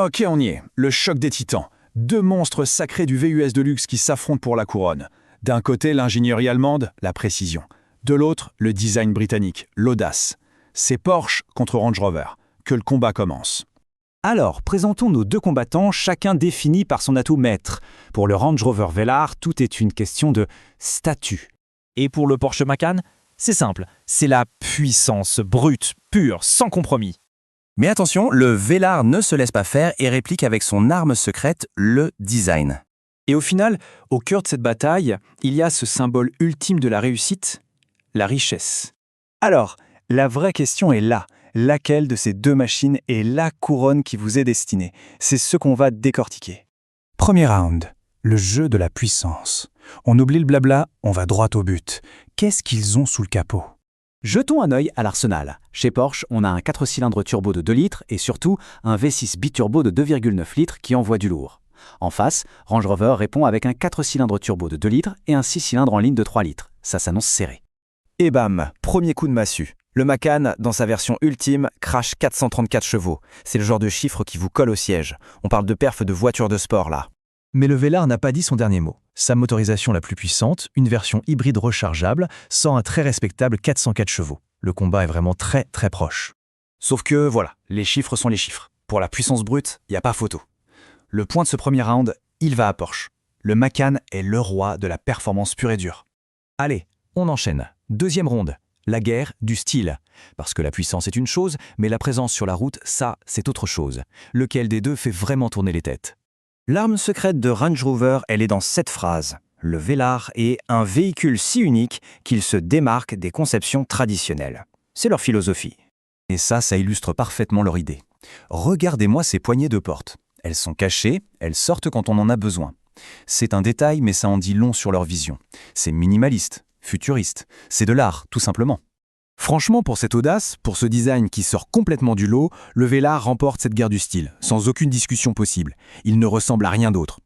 Ok, on y est. Le choc des titans. Deux monstres sacrés du VUS de luxe qui s'affrontent pour la couronne. D'un côté, l'ingénierie allemande, la précision. De l'autre, le design britannique, l'audace. C'est Porsche contre Range Rover. Que le combat commence. Alors, présentons nos deux combattants, chacun défini par son atout maître. Pour le Range Rover Velar, tout est une question de statut. Et pour le Porsche Macan, c'est simple, c'est la puissance brute, pure, sans compromis. Mais attention, le Velar ne se laisse pas faire et réplique avec son arme secrète, le design. Et au final, au cœur de cette bataille, il y a ce symbole ultime de la réussite, la richesse. Alors, la vraie question est là. Laquelle de ces deux machines est la couronne qui vous est destinée? C'est ce qu'on va décortiquer. Premier round, le jeu de la puissance. On oublie le blabla, on va droit au but. Qu'est-ce qu'ils ont sous le capot? Jetons un œil à l'arsenal. Chez Porsche, on a un 4 cylindres turbo de 2 litres et surtout un V6 biturbo de 2,9 litres qui envoie du lourd. En face, Range Rover répond avec un 4 cylindres turbo de 2 litres et un 6 cylindres en ligne de 3 litres. Ça s'annonce serré. Et bam, premier coup de massue. Le Macan, dans sa version ultime, crache 434 chevaux. C'est le genre de chiffre qui vous colle au siège. On parle de perf de voiture de sport là. Mais le Velar n'a pas dit son dernier mot. Sa motorisation la plus puissante, une version hybride rechargeable, sent un très respectable 404 chevaux. Le combat est vraiment très proche. Sauf que, voilà, les chiffres sont les chiffres. Pour la puissance brute, il n'y a pas photo. Le point de ce premier round, il va à Porsche. Le Macan est le roi de la performance pure et dure. Allez, on enchaîne. Deuxième ronde. La guerre du style. Parce que la puissance est une chose, mais la présence sur la route, ça, c'est autre chose. Lequel des deux fait vraiment tourner les têtes? L'arme secrète de Range Rover, elle est dans cette phrase. Le Velar est un véhicule si unique qu'il se démarque des conceptions traditionnelles. C'est leur philosophie. Et ça illustre parfaitement leur idée. Regardez-moi ces poignées de porte. Elles sont cachées, elles sortent quand on en a besoin. C'est un détail, mais ça en dit long sur leur vision. C'est minimaliste, futuriste. C'est de l'art, tout simplement. Franchement, pour cette audace, pour ce design qui sort complètement du lot, le Velar remporte cette guerre du style, sans aucune discussion possible. Il ne ressemble à rien d'autre.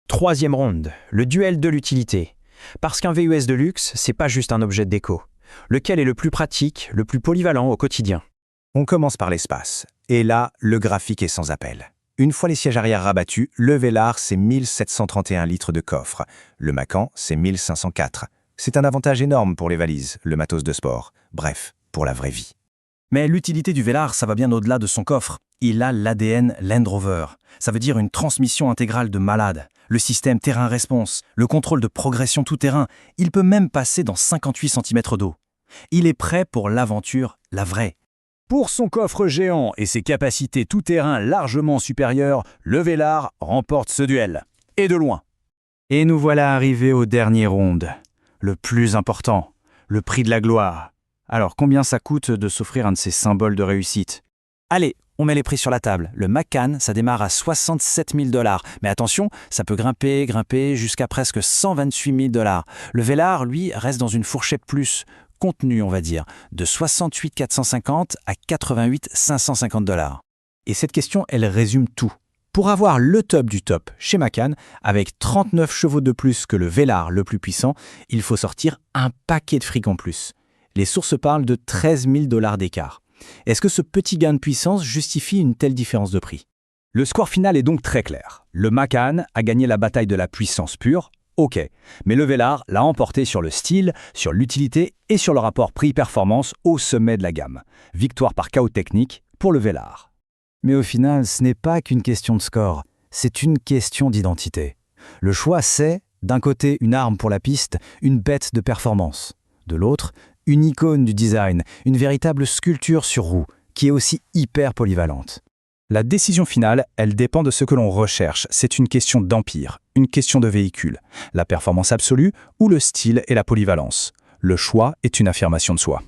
Troisième round, le duel de l'utilité. Parce qu'un VUS de luxe, c'est pas juste un objet de déco. Lequel est le plus pratique, le plus polyvalent au quotidien? On commence par l'espace. Et là, le graphique est sans appel. Une fois les sièges arrière rabattus, le Velar, c'est 1731 litres de coffre. Le Macan, c'est 1504. C'est un avantage énorme pour les valises, le matos de sport. Bref, pour la vraie vie. Mais l'utilité du Velar, ça va bien au-delà de son coffre. Il a l'ADN Land Rover. Ça veut dire une transmission intégrale de malade. Le système terrain-response, le contrôle de progression tout-terrain. Il peut même passer dans 58 cm d'eau. Il est prêt pour l'aventure, la vraie. Pour son coffre géant et ses capacités tout-terrain largement supérieures, le Velar remporte ce duel. Et de loin. Et nous voilà arrivés au dernier round. Le plus important, le prix de la gloire. Alors, combien ça coûte de s'offrir un de ces symboles de réussite? Allez, on met les prix sur la table. Le Macan, ça démarre à 67 000 $. Mais attention, ça peut grimper jusqu'à presque 128 000 $. Le Velar, lui, reste dans une fourchette plus contenue, on va dire, de 68 450 à 88 550 $. Et cette question, elle résume tout. Pour avoir le top du top chez Macan, avec 39 chevaux de plus que le Velar le plus puissant, il faut sortir un paquet de fric en plus. Les sources parlent de 13 000 $ d'écart. Est-ce que ce petit gain de puissance justifie une telle différence de prix? Le score final est donc très clair. Le Macan a gagné la bataille de la puissance pure, ok. Mais le Velar l'a emporté sur le style, sur l'utilité et sur le rapport prix-performance au sommet de la gamme. Victoire par chaos technique pour le Velar. Mais au final, ce n'est pas qu'une question de score, c'est une question d'identité. Le choix, c'est, d'un côté, une arme pour la piste, une bête de performance. De l'autre, une icône du design, une véritable sculpture sur roue, qui est aussi hyper polyvalente. La décision finale, elle dépend de ce que l'on recherche. C'est une question d'empire, une question de véhicule. La performance absolue ou le style et la polyvalence. Le choix est une affirmation de soi.